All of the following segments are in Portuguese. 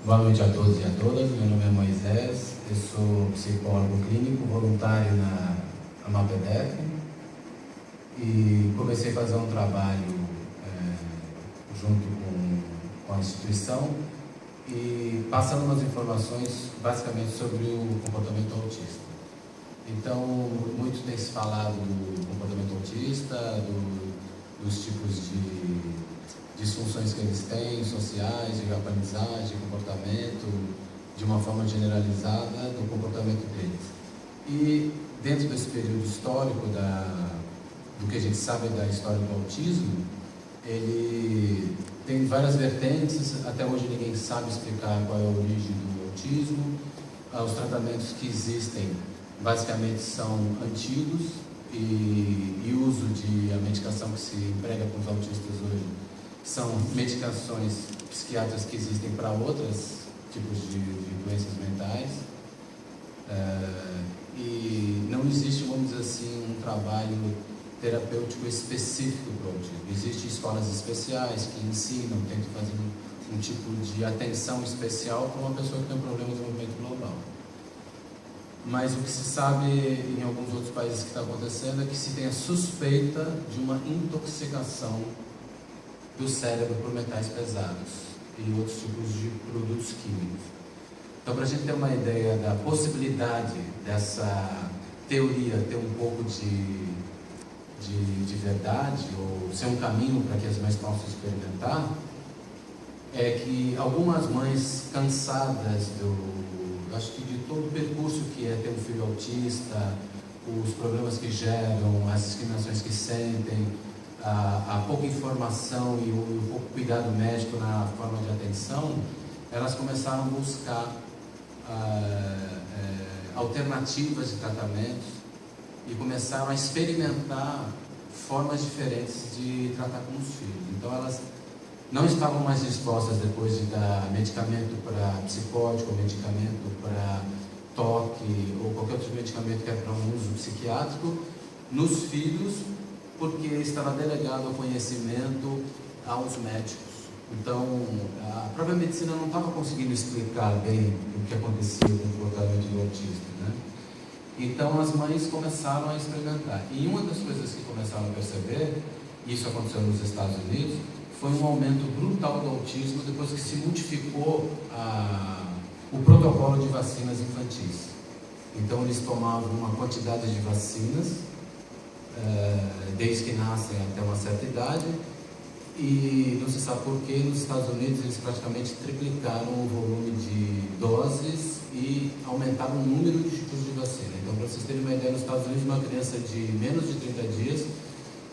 Boa noite a todos e a todas. Meu nome é Moisés, eu sou psicólogo clínico voluntário na AMAPEDEF e comecei a fazer um trabalho junto com a instituição e passando umas informações basicamente sobre o comportamento autista. Então, muito tem se falado do comportamento autista, dos tipos de disfunções que eles têm, sociais, de aprendizagem, de comportamento, de uma forma generalizada do comportamento deles. E dentro desse período histórico do que a gente sabe da história do autismo, ele tem várias vertentes. Até hoje ninguém sabe explicar qual é a origem do autismo. Os tratamentos que existem basicamente são antigos e o uso de a medicação que se emprega com os autistas hoje são medicações psiquiátricas que existem para outros tipos de doenças mentais, e não existe, vamos dizer assim, um trabalho terapêutico específico para o autismo. Existem escolas especiais que ensinam, tentam fazer um tipo de atenção especial para uma pessoa que tem um problema de desenvolvimento global. Mas o que se sabe em alguns outros países que está acontecendo é que se tem a suspeita de uma intoxicação do cérebro por metais pesados e outros tipos de produtos químicos. Então, para a gente ter uma ideia da possibilidade dessa teoria ter um pouco de verdade, ou ser um caminho para que as mães possam experimentar, é que algumas mães cansadas acho que de todo o percurso que é ter um filho autista, os problemas que geram, as discriminações que sentem, a pouca informação e o pouco cuidado médico na forma de atenção, elas começaram a buscar alternativas de tratamentos e começaram a experimentar formas diferentes de tratar com os filhos. Então elas não estavam mais dispostas, depois de dar medicamento para psicótico, medicamento para toque ou qualquer outro medicamento que é para um uso psiquiátrico, nos filhos, porque estava delegado ao conhecimento aos médicos. Então, a própria medicina não estava conseguindo explicar bem o que acontecia com o comportamento do autista, né? Então, as mães começaram a experimentar. E uma das coisas que começaram a perceber, isso aconteceu nos Estados Unidos, foi um aumento brutal do autismo depois que se multiplicou o protocolo de vacinas infantis. Então, eles tomavam uma quantidade de vacinas desde que nascem até uma certa idade, e não se sabe porquê, nos Estados Unidos eles praticamente triplicaram o volume de doses e aumentaram o número de tipos de vacina. Então, para vocês terem uma ideia, nos Estados Unidos uma criança de menos de 30 dias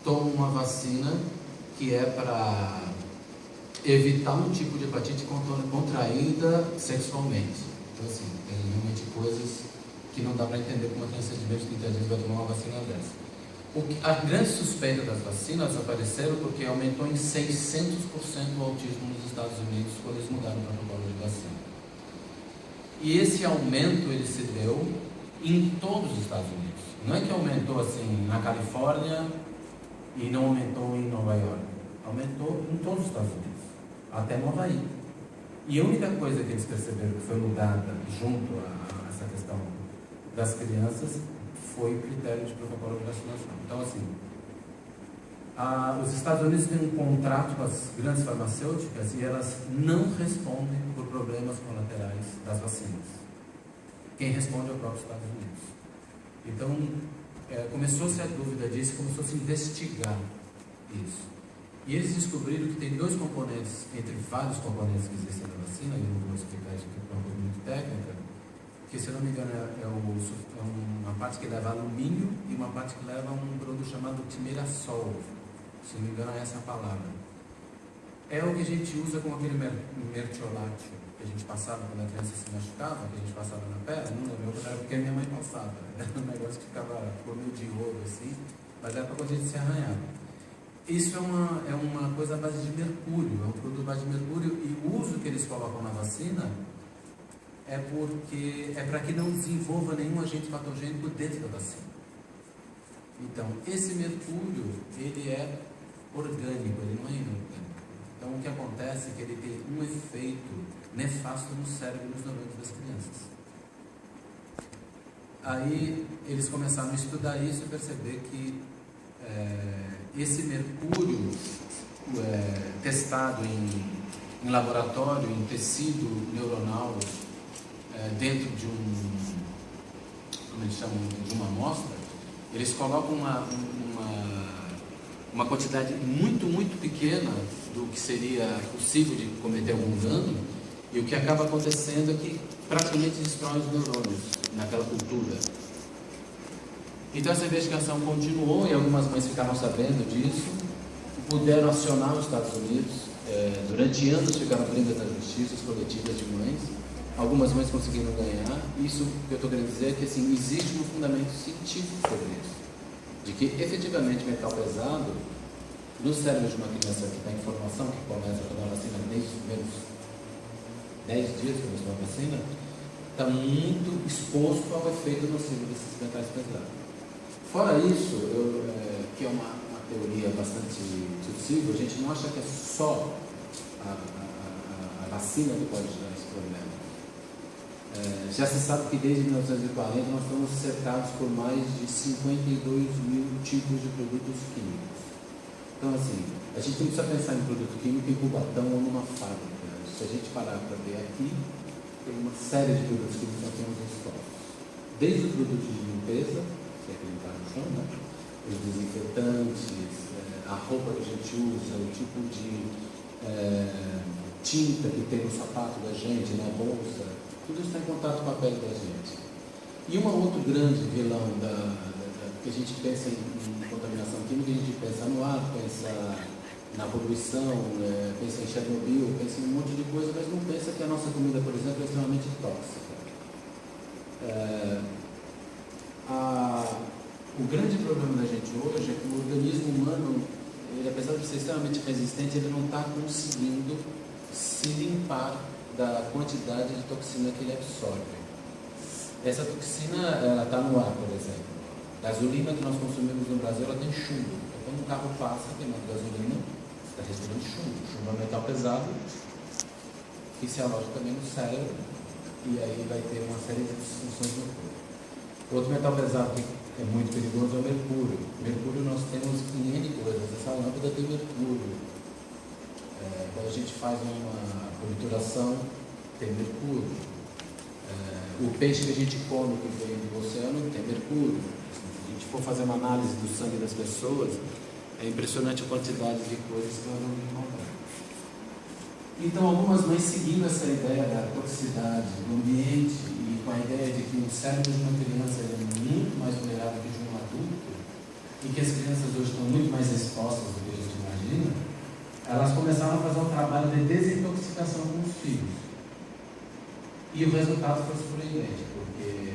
toma uma vacina que é para evitar um tipo de hepatite contraída sexualmente. Então, assim, tem realmente coisas que não dá para entender como uma criança de menos de 30 dias vai tomar uma vacina dessa. A grande suspeita das vacinas apareceram porque aumentou em 600% o autismo nos Estados Unidos quando eles mudaram o protocolo de vacina. E esse aumento ele se deu em todos os Estados Unidos. Não é que aumentou assim na Califórnia e não aumentou em Nova York. Aumentou em todos os Estados Unidos, até no Havaí. E a única coisa que eles perceberam que foi mudada junto a essa questão das crianças foi o critério de protocolo de vacinação. Então, assim, os Estados Unidos têm um contrato com as grandes farmacêuticas e elas não respondem por problemas colaterais das vacinas. Quem responde é o próprio Estados Unidos. Então, começou-se a dúvida disso, começou a se investigar isso. E eles descobriram que tem dois componentes, entre vários componentes que existem na vacina, e eu não vou explicar isso aqui por uma coisa muito técnica, que, se não me engano, é uma parte que leva alumínio e uma parte que leva um produto chamado timerasol. Se não me engano, é essa a palavra. É o que a gente usa com aquele mertiolate que a gente passava quando a criança se machucava, que a gente passava na perna. Não lembro, era porque a minha mãe passava. Era um negócio que ficava por meio de ouro, assim, mas era para quando a gente se arranhava. Isso é uma coisa à base de mercúrio, é um produto à base de mercúrio, e o uso que eles colocam na vacina é para que não desenvolva nenhum agente patogênico dentro da vacina. Então, esse mercúrio, ele é orgânico, ele não é inorgânico. Então, o que acontece é que ele tem um efeito nefasto no cérebro e nos neurônios das crianças. Aí, eles começaram a estudar isso e perceber que esse mercúrio testado em laboratório, em tecido neuronal, dentro de como eles chamam, de uma amostra, eles colocam uma quantidade muito, muito pequena do que seria possível de cometer algum dano, e o que acaba acontecendo é que praticamente destrói os neurônios naquela cultura. Então essa investigação continuou e algumas mães ficaram sabendo disso, puderam acionar os Estados Unidos, durante anos ficaram presas nas justiças coletivas de mães, algumas mães conseguiram ganhar. Isso que eu estou querendo dizer é que assim, existe um fundamento científico sobre isso, de que efetivamente metal pesado no cérebro de uma criança que tem informação, que começa a tomar vacina desde os primeiros 10 dias que começou a vacina, está muito exposto ao efeito nocivo desses metais pesados. Fora isso, que é uma teoria bastante discutível, a gente não acha que é só a vacina que pode gerar esse problema. Já se sabe que desde 1940 nós estamos cercados por mais de 52 mil tipos de produtos químicos. Então, assim, a gente não precisa pensar em produto químico em Cubatão ou numa fábrica. Se a gente parar para ver aqui, tem uma série de produtos químicos que nós temos expostos. Desde os produtos de limpeza, que é aquele que está no chão, né? Os desinfetantes, a roupa que a gente usa, o tipo de tinta que tem no sapato da gente, na bolsa, tudo isso está em contato com a pele da gente. E um outro grande vilão que a gente pensa em contaminação química, a gente pensa no ar, pensa na poluição, pensa em Chernobyl, pensa em um monte de coisa, mas não pensa que a nossa comida, por exemplo, é extremamente tóxica. O grande problema da gente hoje é que o organismo humano, ele, apesar de ser extremamente resistente, ele não está conseguindo se limpar da quantidade de toxina que ele absorve. Essa toxina, ela está no ar, por exemplo. A gasolina que nós consumimos no Brasil, ela tem chumbo. Então, quando um carro passa queimando gasolina, você está respirando chumbo. Chumbo é metal pesado, que se aloja também no cérebro, e aí vai ter uma série de disfunções no corpo. Outro metal pesado que é muito perigoso é o mercúrio. Mercúrio nós temos em N coisas. Essa lâmpada tem mercúrio. Quando a gente faz uma obturação, tem mercúrio. O peixe que a gente come, que vem do oceano, tem mercúrio. Se a gente for fazer uma análise do sangue das pessoas, é impressionante a quantidade de coisas que nós vamos encontrar. Então, algumas mães seguindo essa ideia da toxicidade do ambiente e com a ideia de que o cérebro de uma criança é muito mais vulnerável que de um adulto, e que as crianças hoje estão muito mais expostas do que a gente imagina, elas começaram a fazer um trabalho de desintoxicação com os filhos. E o resultado foi surpreendente, porque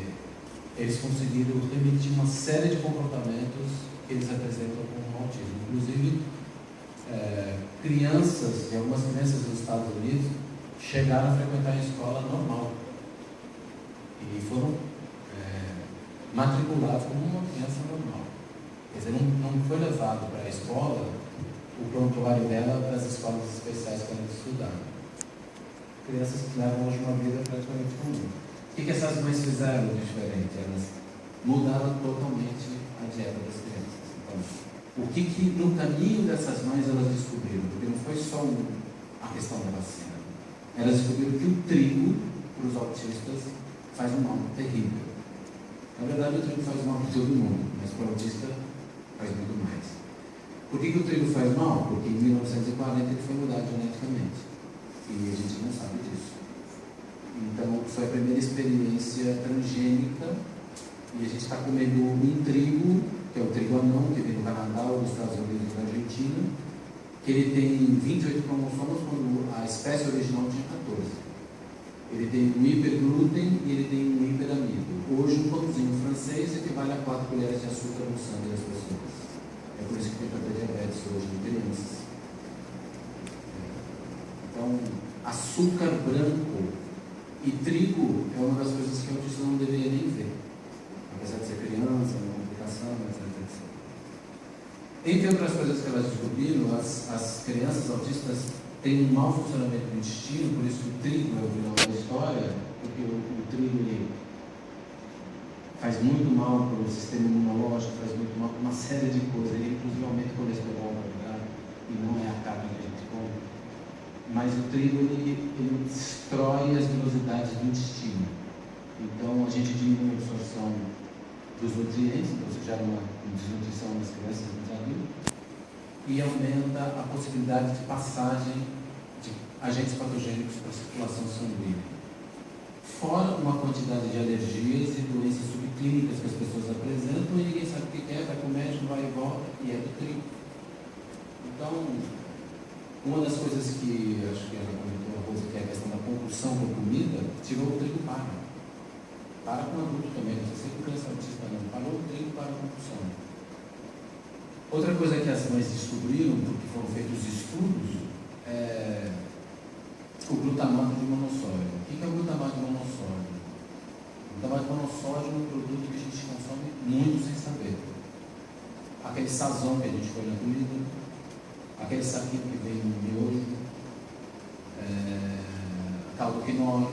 eles conseguiram remitir uma série de comportamentos que eles apresentam como autismo. Inclusive, algumas crianças dos Estados Unidos chegaram a frequentar a escola normal e foram matriculados como uma criança normal. Quer dizer, não foi levado para a escola o prontuário dela para as escolas especiais que elas estudaram. Crianças que levam hoje uma vida praticamente comum. O que essas mães fizeram de diferente? Elas mudaram totalmente a dieta das crianças. Então, o que no caminho dessas mães elas descobriram? Porque não foi só a questão da vacina. Elas descobriram que o trigo, para os autistas, faz um mal terrível. Na verdade, o trigo faz mal para todo mundo, mas para o autista faz muito mais. Por que o trigo faz mal? Porque em 1940 ele foi mudado geneticamente. E a gente não sabe disso. Então, foi a primeira experiência transgênica, e a gente está comendo um trigo, que é o trigo anão, que vem do Canadá, ou dos Estados Unidos e da Argentina, que ele tem 28 cromossomos, quando a espécie original tinha 14. Ele tem um hiperglúten e ele tem um hiperamido. Hoje, um pãozinho francês equivale a 4 colheres de açúcar no sangue das pessoas. É por isso que tem tanta diabetes hoje em crianças. Então, açúcar branco e trigo é uma das coisas que o autista não deveria nem ver, apesar de ser criança, uma complicação, etc. Entre outras coisas que elas descobriram, as crianças autistas tem um mau funcionamento do intestino, por isso que o trigo é o vilão da história, porque o trigo ele faz muito mal para o sistema imunológico, faz muito mal para uma série de coisas, ele inclusive aumenta o colesterol, e não é a carne que a gente come. Mas o trigo ele destrói as velocidades do intestino. Então a gente diminui a absorção dos nutrientes, então você gera uma desnutrição nas crianças e nos adultos, e aumenta a possibilidade de passagem de agentes patogênicos para a circulação sanguínea. Fora uma quantidade de alergias e doenças subclínicas que as pessoas apresentam e ninguém sabe o que é, vai com o médico, vai e volta, e é do trigo. Então, uma das coisas que acho que ela comentou, uma coisa que é a questão da compulsão por comida, tirou o trigo para. Para com adulto também, não sei se criança autista não. Parou o trigo para a compulsão. Outra coisa que as mães descobriram, porque foram feitos estudos, é o glutamato de monossódio. O que é o glutamato de monossódio? O glutamato de monossódio é um produto que a gente consome muito sem saber. Aquele sazão que a gente põe na comida, aquele saquinho que vem no miojo, caldo quinoa,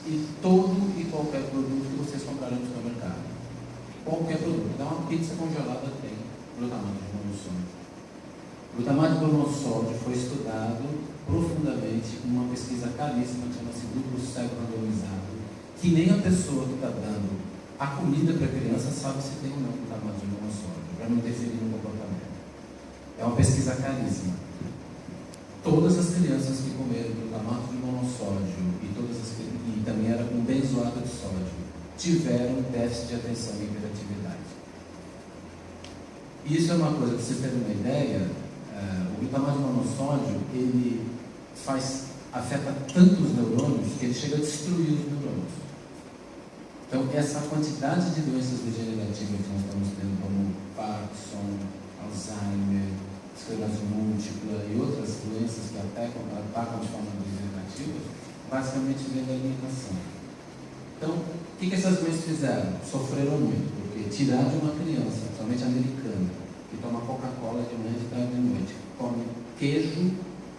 e todo e qualquer produto que vocês comprarem no supermercado. Qualquer produto. Então, uma pizza congelada tem glutamato de monossódio. O glutamato de monossódio foi estudado profundamente com uma pesquisa caríssima que chama-se duplo cego randomizado, que nem a pessoa que está dando a comida para a criança sabe se tem ou não glutamato de monossódio, para não interferir no comportamento. É uma pesquisa caríssima. Todas as crianças que comeram glutamato de monossódio e também era com benzoato de sódio tiveram déficit de atenção e hiperatividade. Isso é uma coisa, para vocês terem uma ideia, o glutamato de monossódio ele afeta tanto os neurônios que ele chega a destruir os neurônios. Então, essa quantidade de doenças degenerativas que nós estamos tendo, como Parkinson, Alzheimer, esclerose múltipla e outras doenças que atacam de forma degenerativa, basicamente vem da alimentação. Então, o que essas mães fizeram? Sofreram muito, porque tirar de uma criança, principalmente americana, que toma Coca-Cola de manhã, de tarde e de noite, come queijo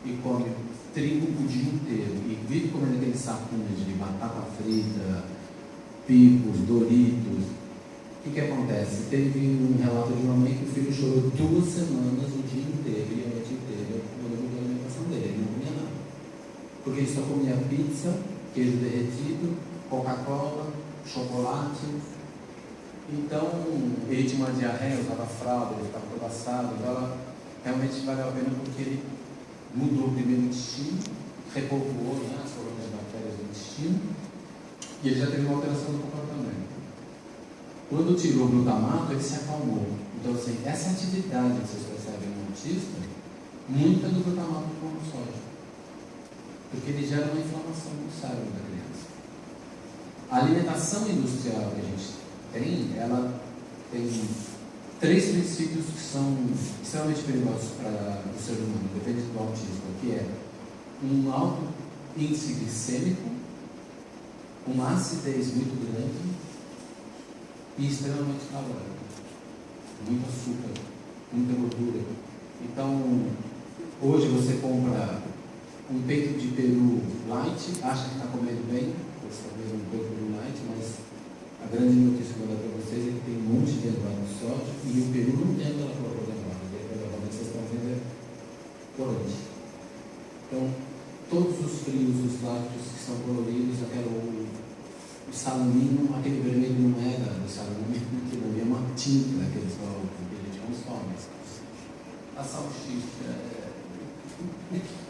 e come trigo o dia inteiro, e vive comendo aqueles saquinhos de batata frita, picos, Doritos. O que acontece? Teve um relato de uma mãe que o filho chorou 2 semanas o dia inteiro e a noite inteira por causa da alimentação dele, ele não comia nada. Porque ele só comia pizza, queijo derretido, Coca-Cola, chocolate. Então, ele tinha uma diarreia, usava fralda, ele ficava todo assado. Então, ela realmente valeu a pena porque ele mudou primeiro o intestino, repovoou, né, as colônias de bactérias do intestino, e ele já teve uma alteração do comportamento. Quando tirou o glutamato, ele se acalmou. Então, assim, essa atividade que vocês percebem no autista, muito é do glutamato de monossódio, porque ele gera uma inflamação no cérebro da criança. A alimentação industrial que a gente tem, ela tem 3 princípios que são extremamente perigosos para o ser humano, depende do autismo, que é um alto índice glicêmico, uma acidez muito grande e extremamente calórico, muito açúcar, muita gordura. Então, hoje você compra um peito de peru light, acha que está comendo bem, você está comendo um peito de peru light, mas a grande notícia que eu vou dar para vocês é que tem um monte de benzoato de sódio e o peru não tem aquela cor benzoada, que vocês estão vendo é corante. Então, todos os frios, os lácteos que são coloridos, o salaminho, aquele vermelho não é do salaminho, aquilo ali é uma tinta que eles colocam, que a gente consome. A salsicha,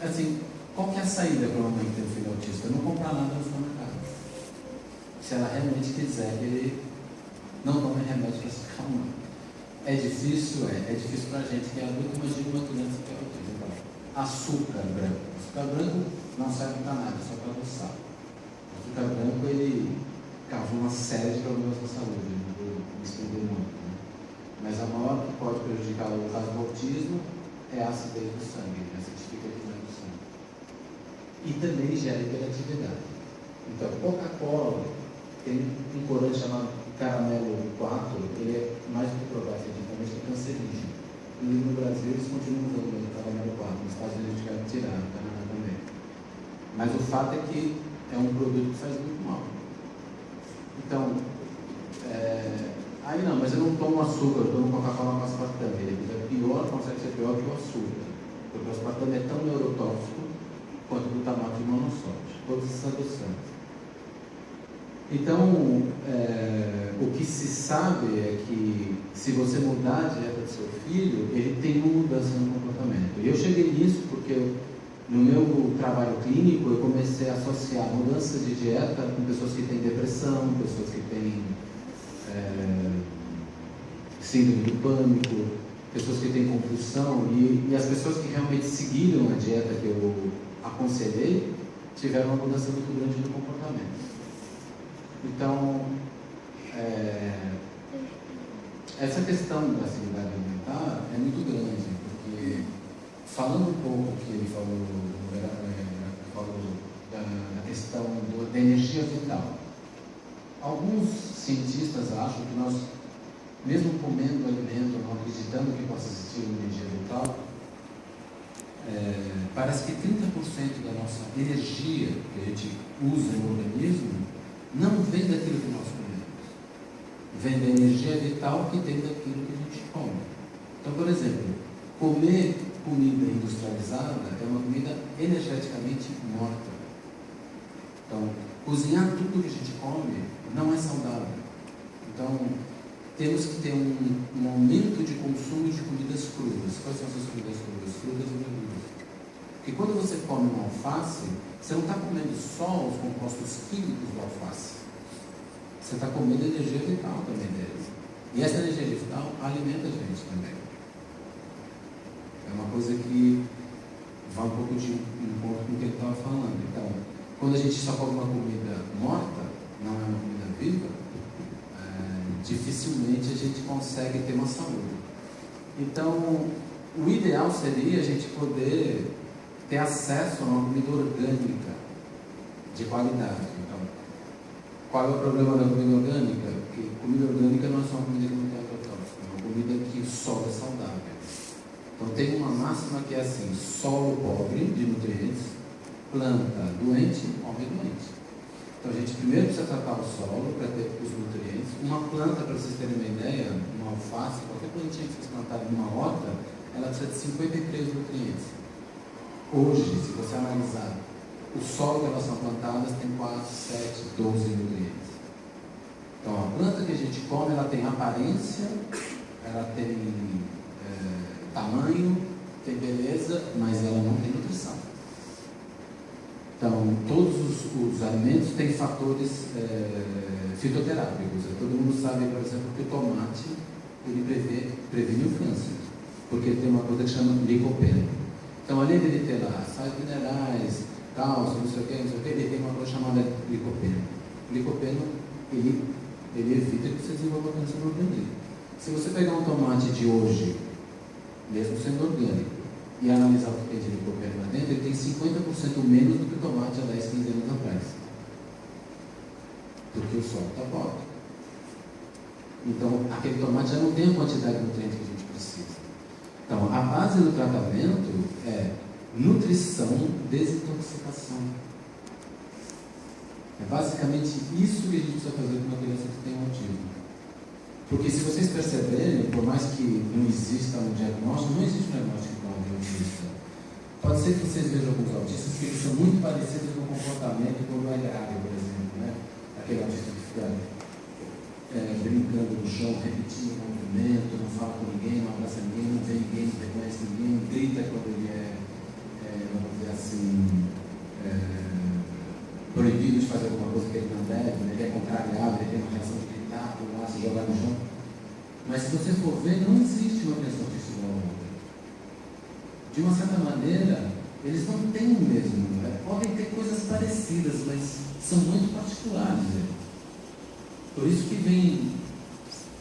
assim, qual que é a saída para uma mãe que tem um filho autista? Não comprar nada no supermercado. Se ela realmente quiser que ele não tome remédio para se calmar. É difícil para a gente que é adulto, imagina uma criança que é autista. Então, açúcar branco. Açúcar branco não serve para nada, só para adoçar. O açúcar branco, ele causa uma série de problemas na saúde, não vou me estender muito, né? Mas a maior que pode prejudicar o caso do autismo é a acidez do sangue, acidifica do sangue. E também gera hiperatividade. Então, Coca-Cola tem um corante chamado caramelo 4, ele é mais do que provado cientificamente, é cancerígeno. E no Brasil eles continuam usando o trabalhador 4, nos Estados Unidos a gente quer tirar, no Canadá também. Mas o fato é que é um produto que faz muito mal. Então, aí não, mas eu não tomo açúcar, eu tomo Coca-Cola com aspartame. Ele é pior, consegue ser pior que o açúcar. Porque o aspartame é tão neurotóxico quanto o glutamato de monossódio, todos esses adoçantes. Então, o que se sabe é que se você mudar a dieta do seu filho, ele tem uma mudança no comportamento. E eu cheguei nisso porque no meu trabalho clínico eu comecei a associar mudança de dieta com pessoas que têm depressão, pessoas que têm síndrome do pânico, pessoas que têm compulsão, e as pessoas que realmente seguiram a dieta que eu aconselhei tiveram uma mudança muito grande no comportamento. Então, essa questão da assiduidade alimentar é muito grande, porque falando um pouco que ele falou da questão da energia vital, alguns cientistas acham que nós, mesmo comendo alimento, não acreditando que possa existir uma energia vital, parece que 30% da nossa energia que a gente usa no organismo não vem daquilo que nós comemos, vem da energia vital que tem daquilo que a gente come. Então, por exemplo, comer comida industrializada é uma comida energeticamente morta. Então, cozinhar tudo que a gente come não é saudável. Então, temos que ter um aumento de consumo de comidas crudas. Quais são essas comidas crudas? Frutas e verduras. Porque quando você come uma alface, você não está comendo só os compostos químicos do alface. Você está comendo a energia vital também dele. E essa energia vital alimenta a gente também. É uma coisa que vai um pouco de encontro com o que ele estava falando. Então, quando a gente só come uma comida morta, não é uma comida viva, dificilmente a gente consegue ter uma saúde. Então, o ideal seria a gente poder ter acesso a uma comida orgânica de qualidade. Então, qual é o problema da comida orgânica? Que comida orgânica não é só uma comida que não tem agrotóxico, é uma comida que o solo é saudável. Então tem uma máxima que é assim: solo pobre de nutrientes, planta doente, homem doente. Então a gente primeiro precisa tratar o solo para ter os nutrientes. Uma planta, para vocês terem uma ideia, uma alface, qualquer plantinha que vocês plantarem numa horta, ela precisa de 53 nutrientes. Hoje, se você analisar, o solo que elas são plantadas tem 4, 7, 12 nutrientes. Então a planta que a gente come, ela tem aparência, ela tem tamanho, tem beleza, mas ela não tem nutrição. Então, todos os alimentos têm fatores fitoterápicos. Todo mundo sabe, por exemplo, que o tomate ele previne o câncer, porque ele tem uma coisa que chama licopeno. Então, além de ele ter lá sais minerais, cálcio, não sei o que, ele tem uma coisa chamada licopeno. O licopeno, ele evita que você desenvolva câncer no organismo. Se você pegar um tomate de hoje, mesmo sendo orgânico, e analisar o que tem de licopeno lá dentro, ele tem 50% menos do que o tomate há 10, 15 anos atrás. Porque o solo está pobre. Então, aquele tomate já não tem a quantidade de nutrientes que a gente precisa. Então, a base do tratamento é nutrição, desintoxicação. É basicamente isso que a gente precisa fazer com uma criança que tem autismo. Porque se vocês perceberem, por mais que não exista um diagnóstico, não existe um diagnóstico para um autista. Pode ser que vocês vejam alguns autistas que eles são muito parecidos no comportamento com o agrário, por exemplo, né? Aquele autista que fica brincando no chão, repetindo o movimento, não fala com ninguém, não abraça ninguém, não vê ninguém, não reconhece ninguém, grita quando ele vamos dizer assim, proibido de fazer alguma coisa que ele não deve, né? Ele é contrariado, ele tem uma reação de gritar, pular, se jogar no chão. Mas se você for ver, não existe uma criança autista igual a outra. De uma certa maneira, eles não têm o mesmo, né? Podem ter coisas parecidas, mas são muito particulares. Né? Por isso que vem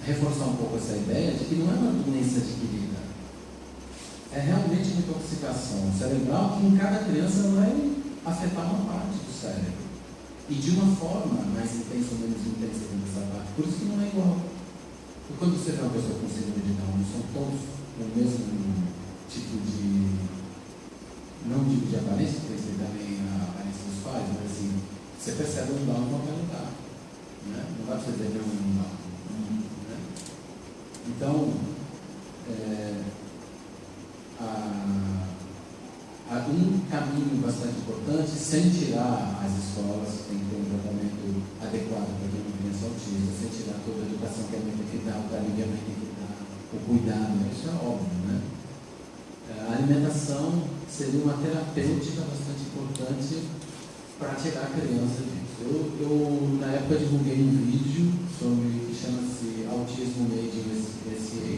reforçar um pouco essa ideia de que não é uma doença adquirida. É realmente uma intoxicação cerebral que em cada criança vai afetar uma parte do cérebro. E de uma forma mais intensa ou menos intensa dessa parte. Por isso que não é igual. Porque quando você vê uma pessoa com síndrome de Down, são todos o mesmo tipo de, não digo de aparência, porque isso também é a aparência dos pais, mas assim, você percebe um dom em qualquer lugar, né? Não vai dizer não um dom, né? Então, um caminho bastante importante, sem tirar as escolas, tem que ter um tratamento adequado para uma criança autista, sem tirar toda a educação que a mãe tem que dar, o carinho que a mãe tem que dar, o cuidado, isso é óbvio, né? A alimentação seria uma terapêutica bastante importante para tirar a criança disso. Eu na época, divulguei um vídeo que chama-se Autismo Made in USA,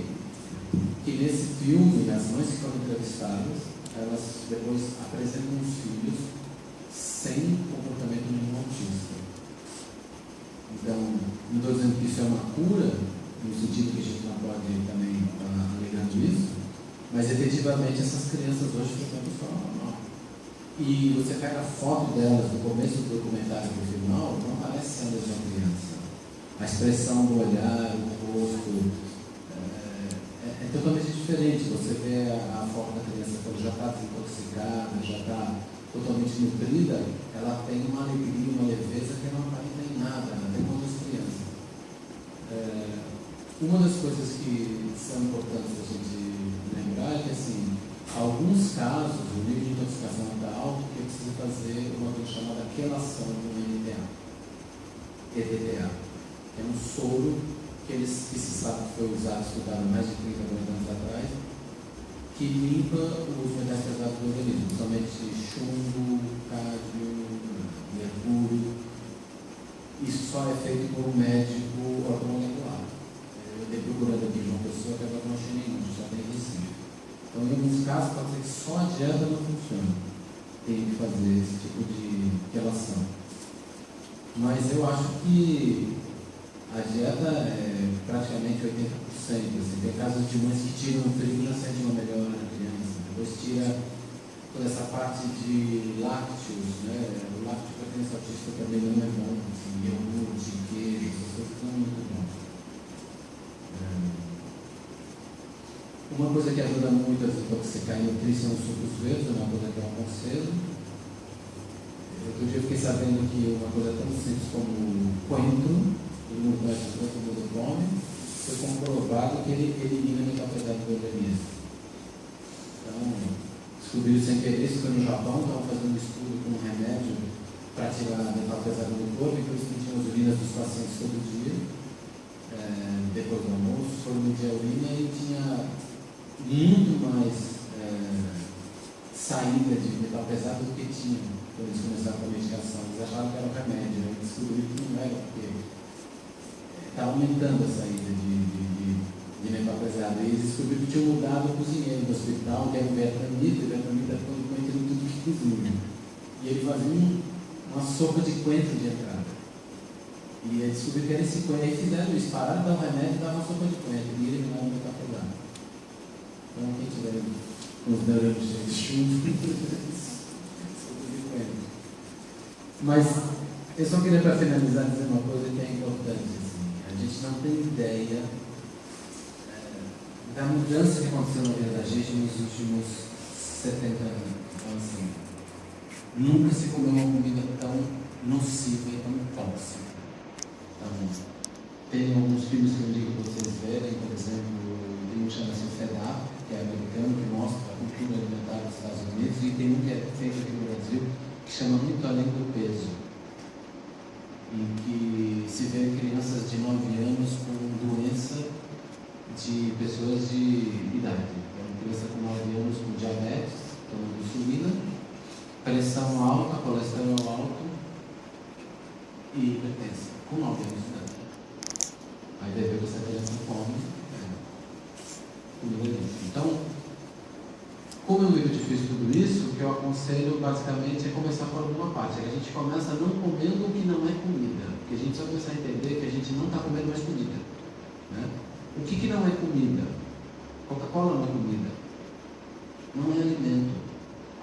que nesse filme, as mães que foram entrevistadas, elas depois apresentam os filhos sem comportamento nenhum autista. Então, não estou dizendo que isso é uma cura, no sentido que a gente não pode também estar alegando isso, mas efetivamente essas crianças hoje ficam de forma normal. E você pega a foto delas no começo do documentário e no final, não parece ser a mesma criança. A expressão do olhar, o rosto, é totalmente diferente. Você vê a forma da criança quando já está desintoxicada, já está totalmente nutrida, ela tem uma alegria, uma leveza que não aparenta em nada, até com outras crianças. Uma das coisas que são importantes a gente lembrar é que, assim, alguns casos, o nível de intoxicação está alto, que precisa fazer uma coisa chamada quelação do EDTA, que é um soro que se sabe que foi usado, estudado há mais de 30 anos atrás, que limpa os metais pesados do organismo, somente chumbo, cádmio, mercúrio. Isso só é feito por um médico ortomolecular. Eu dei procurando aqui de uma pessoa que agora não achei nenhum, só tem Recife. Então, em alguns casos, pode ser que só a dieta não funcione. Tem que fazer esse tipo de relação. Mas eu acho que a dieta é praticamente 80%. Assim, tem casos de mães que tiram o trigo e já sente uma melhora na criança. Depois tira toda essa parte de lácteos, né? O lácteo para criança autista também não é bom. Assim, iogurte, queijo, essas coisas são muito bons. Uma coisa que ajuda muito a desintoxicar e nutrir são os sucos verdes, é uma coisa que eu aconselho. Outro dia eu fiquei sabendo que uma coisa tão simples como coentro, todo mundo conhece o coentro do come, foi comprovado que ele elimina a metal pesado do organismo. Então, descobriram sem querer, isso foi no Japão, estavam fazendo um estudo com um remédio para tirar a metal pesado do corpo, e por isso que tinham as urinas dos pacientes todo dia, depois do almoço, foram medir a urina e tinha muito mais saída de metal pesado do que tinha quando eles começaram com a medicação. Eles achavam que era um remédio, né? Descobriram que não era, porque estava aumentando a saída de metal pesado. E eles descobriram que tinham mudado o cozinheiro do hospital, que era o vietnamita, e o vietnamita ficou coentro tudo que cozinha. E ele fazia uma sopa de coentro de entrada. E eles descobriram que era esse coentro. Aí fizeram isso, pararam de dar o remédio e davam uma sopa de coentro, e eliminaram o metal pesado. Então, quem tiver uns neurônios cheios de chumbo, sopa de coentro. Mas eu só queria, para finalizar, dizer uma coisa que é importante. Assim. A gente não tem ideia da mudança que aconteceu na vida da gente nos últimos 70 anos. Então, assim, nunca se comeu uma comida tão nociva e tão tóxica. Então, tem alguns filmes que eu digo para vocês verem, por exemplo, tem um que chama-se FEDAP, que é americano, que mostra a cultura alimentar dos Estados Unidos, e tem um que é feito aqui no Brasil, que chama Muito Além do Peso, em que se vê crianças de 9 anos com doença de pessoas de idade. Então, criança com 9 anos com diabetes, tomando insulina, pressão alta, colesterol alto e hipertensão, com 9 anos de idade. Aí deve ver essa criança come comida limpa. Então, como é muito difícil tudo isso, o que eu aconselho basicamente é começar por alguma parte. A gente começa não comendo o que não é comida, porque a gente só começa a entender que a gente não está comendo mais comida, né? O que não é comida? Coca-Cola não é comida, não é alimento.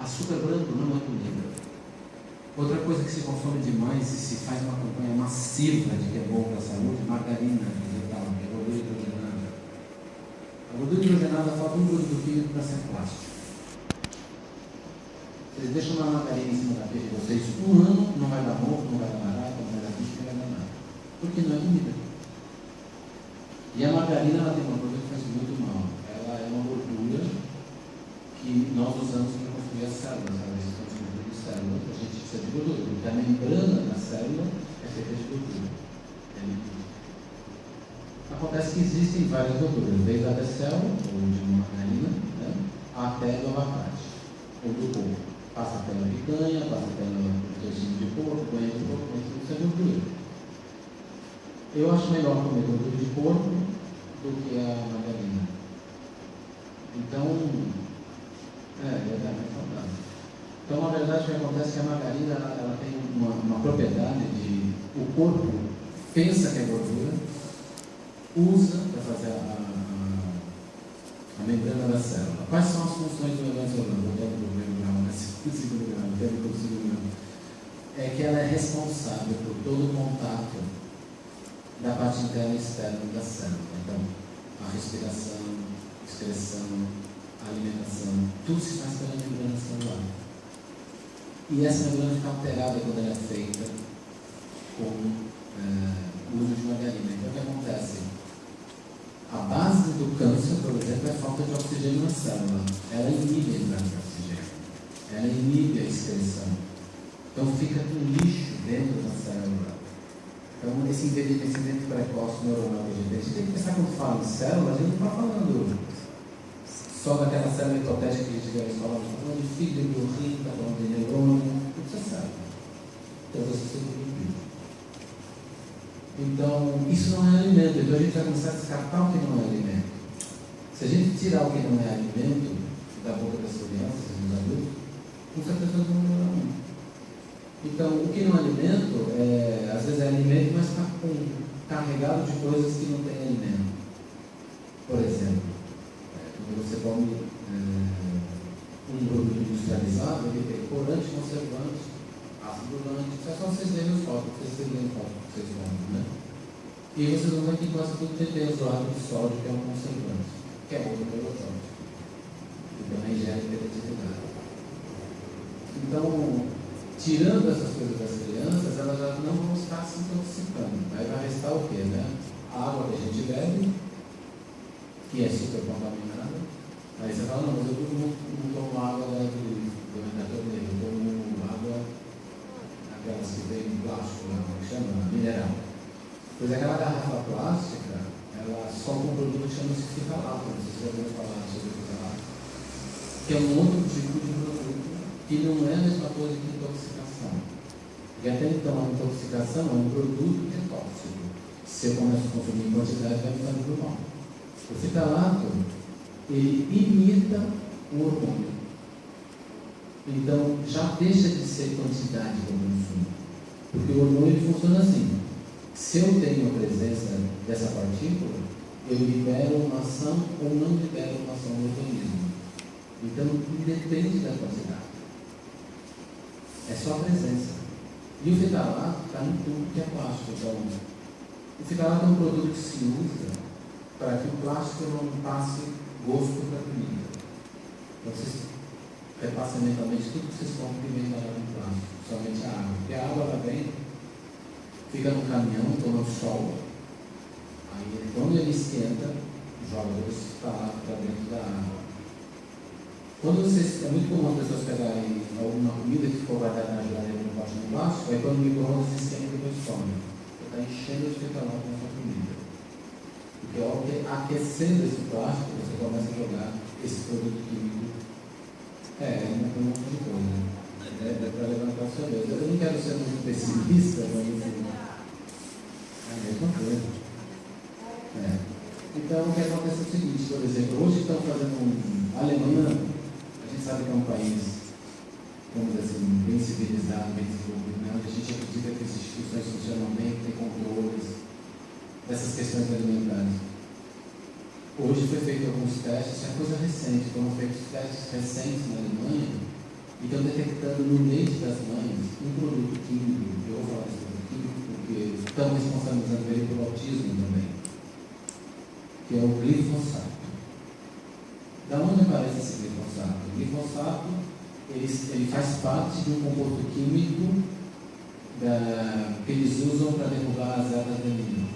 Açúcar branco não é comida. Outra coisa que se consome demais e se faz uma campanha massiva de que é bom para a saúde, margarina vegetal, que é gordura hidrogenada. A gordura hidrogenada falta um produto químico para ser plástico. Vocês deixam uma margarina em cima da pele de vocês um ano, não vai dar mofo, não vai dar barata, não vai dar bicho, não vai dar nada. Porque não é comida. E a margarina ela tem uma coisa que faz muito mal. Ela é uma gordura que nós usamos para construir as células. Ela é construída de células, a gente precisa de gordura. Porque a membrana da célula é feita de gordura. Acontece que existem várias gorduras, desde a da célula, ou de uma margarina, né, até do abacate, ou do porco. Passa pela picanha, passa pelo intestino de porco, banho de porco, isso é gordura. Eu acho melhor comer gordura de porco do que a margarina. Então, é mais saudável. Então, na verdade, o que acontece é que a margarina ela tem uma propriedade de o corpo pensa que é gordura, usa para fazer a membrana da célula. Quais são as funções do evangelho? Voltando para o primeiro grau, né? Segundo grau, é que ela é responsável por todo o contato da parte interna e externa da célula. Então, a respiração, excreção, a alimentação, tudo se faz pela membrana celular. E essa membrana fica alterada quando ela é feita com o uso de margarina. Então, o que acontece? A base do câncer, por exemplo, é a falta de oxigênio na célula. Ela inibe a entrada de oxigênio. Ela inibe a excreção. Então fica com lixo dentro da célula. Então esse envelhecimento precoce neuronal que a gente tem que pensar quando fala em célula, a gente não está falando só daquela célula hipotética que a gente vê na escola, a gente está falando de fígado, de rim, está falando de neurônio, tudo isso é célula. Todas essas coisas. Então, isso não é alimento. Então a gente vai começar a descartar o que não é alimento. Se a gente tirar o que não é alimento da boca das crianças e dos adultos, com certeza não vai melhorar muito. Então, o que não é alimento, às vezes é alimento, mas está carregado de coisas que não tem alimento. Por exemplo, quando você come um produto industrializado, ele tem corante, conservante, ácido urânico. É só vocês lerem os rótulos, vocês compram, né? E vocês vão ver que quase tudo tem benzoato de sódio, que é um conservante, que é outro protótipo, que também gera hiperatividade. Então, tirando essas coisas das crianças, elas já não vão estar se intoxicando. Aí vai restar o quê, né? A água que a gente bebe, que é super contaminada. Aí você fala, não, mas eu não tomo água da torneira, eu tomo água aquelas que vem em plástico, como chama? Mineral. Pois aquela garrafa plástica, ela só com um produto que chama-se fitalato, não sei se você já ouviu falar sobre fitalato, que é um outro tipo de produto que não é a mesma coisa que intoxicação. E até então a intoxicação é um produto que é tóxico. Se eu começo a consumir em quantidade, vai me fazer mal. O fitalato, ele imita o hormônio. Então, já deixa de ser quantidade que eu consumo. Porque o hormônio funciona assim. Se eu tenho a presença dessa partícula, eu libero uma ação ou não libero uma ação no organismo. Então, independe da quantidade. É só a presença. E o fitalato está no tubo que é plástico. Então, o fitalato é um produto que se usa para que o plástico não passe gosto para a comida. Então, vocês repassam mentalmente tudo que vocês compram que vem da água no plástico, somente a água. Porque a água vem, fica no caminhão, toma sol, aí quando ele esquenta, joga o fitalato para dentro da água. É muito comum as pessoas pegarem alguma comida que ficou guardada na geladeira no pote de plástico, aí quando o micro-ondas se esquenta, depois come. Você está enchendo de fitalato na sua comida. Porque ao aquecendo esse plástico, você começa a jogar esse produto químico. Um monte de coisa. É para levantar o seu Deus. Eu não quero ser muito pessimista, mas assim, é a mesma coisa. Então, o que acontece é o seguinte, por exemplo, hoje estão fazendo a Alemanha, a gente sabe que é um país, vamos dizer assim, bem civilizado, bem desenvolvido, né? Onde a gente acredita que as instituições funcionam bem, que tem controles dessas questões alimentares. Hoje foi feito alguns testes, é coisa recente, foram feitos testes recentes na Alemanha e estão detectando no leite das mães um produto químico, eu vou falar desse produto químico porque estão responsabilizando ele pelo autismo também, que é o glifosato. Da onde aparece esse glifosato? O glifosato ele faz parte de um composto químico que eles usam para derrubar as ervas daninhas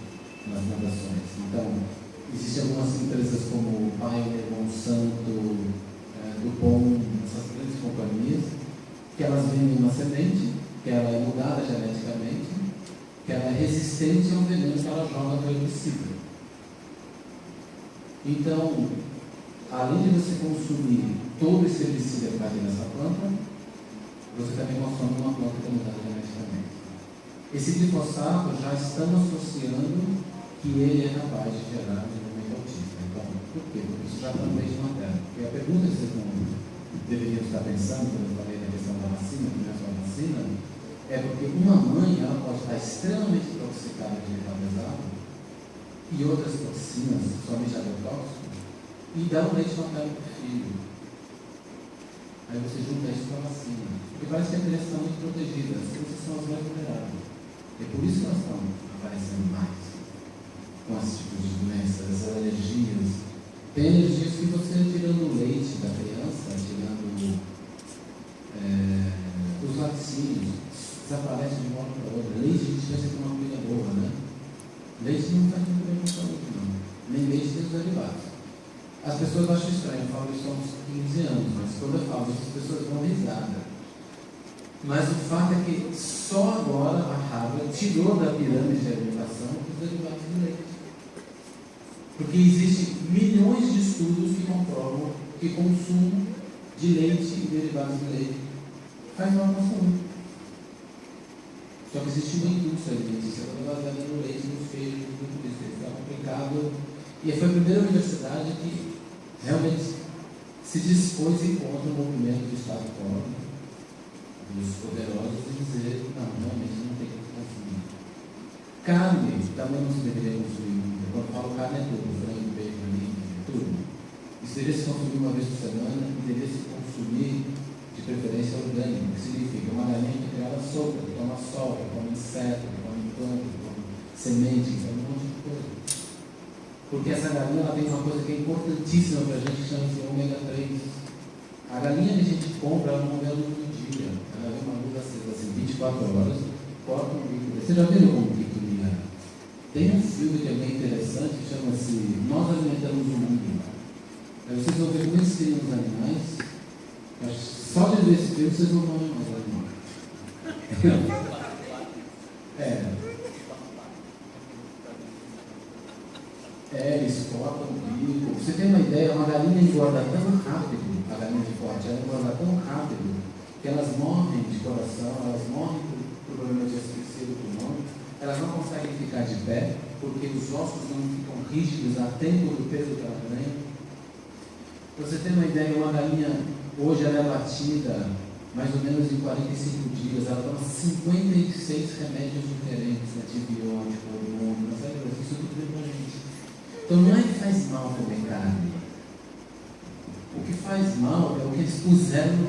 nas plantações. Então, existem algumas empresas como Pioneer, Monsanto, DuPont, essas grandes companhias, que elas vendem uma semente, que ela é mudada geneticamente, que ela é resistente ao veneno que ela joga no herbicida. Então, além de você consumir todo esse herbicida que vai ter nessa planta, você também consome uma planta que é mudada geneticamente. Esse glifosato já estamos associando que ele é capaz de gerar desenvolvimento autista. Então, por quê? Porque isso já está no meio de matéria. Porque a pergunta que vocês não deveriam estar pensando, quando eu falei da questão da vacina, que não é só a vacina, é porque uma mãe ela pode estar extremamente intoxicada de metal pesado e outras toxinas, somente agrotóxicos, e dá um leite materno para o filho. Aí você junta isso com a vacina. Porque parece que a criança está muito protegida, as crianças são as mais vulneráveis. É por isso que elas estão aparecendo mais com esses tipos de doenças, essas alergias. Tem alergias que você, tirando o leite da criança, tirando os laticínios, desaparece de uma hora para outra. Leite a gente pensa que é uma comida boa, né? Leite não faz muito bem para a saúde, não. Nem leite nem os derivados. As pessoas acham estranho, eu falo isso há uns 15 anos, mas quando eu falo isso, as pessoas dão risada. Mas o fato é que só agora a Harvard tirou da pirâmide de alimentação os derivados do leite. Porque existem milhões de estudos que comprovam que consumo de leite e derivados de leite faz mal para a saúde. Só que existe uma indústria alimentícia baseada no leite, nos queijos, tudo isso. Está complicado. E foi a primeira universidade que realmente se dispôs em contra o movimento do Estado pobre, dos poderosos, e dizer, não, realmente não tem que consumir. Carne também não se deveria consumir. Quando eu falo carne é tudo, frango, bacon, linha, tudo. Isso deveria se consumir uma vez por semana e deveria se consumir de preferência orgânica, que significa uma galinha que é criada solta, que toma sol, que come inseto, que come planta, que come semente, que come um monte de coisa. Porque essa galinha ela tem uma coisa que é importantíssima para a gente, que chama-se ômega 3. A galinha que a gente compra, ela não vê a luz do dia. Ela vê uma luz acesa assim, 24 horas, corta um bico. Você já viu como que cria? Tem um filme que é bem interessante, que chama-se Nós Alimentamos o Mundo. Aí vocês vão ver como eles criam os animais. Só de ver esse filme vocês vão ver mais animais. Eles cortam o bico. Você tem uma ideia, uma galinha engorda tão rápido, a galinha de corte, ela engorda tão rápido, que elas morrem de coração, elas morrem por problema de asfixia do pulmão, elas não conseguem ficar de pé, porque os ossos não ficam rígidos a tempo do peso que ela ganha. Para você ter uma ideia, uma galinha, hoje ela é batida mais ou menos em 45 dias, ela toma 56 remédios diferentes, antibiótico, hormônio, não sabe? Isso tudo vem pra gente. Então não é que faz mal comer carne. O que faz mal é o que eles puseram no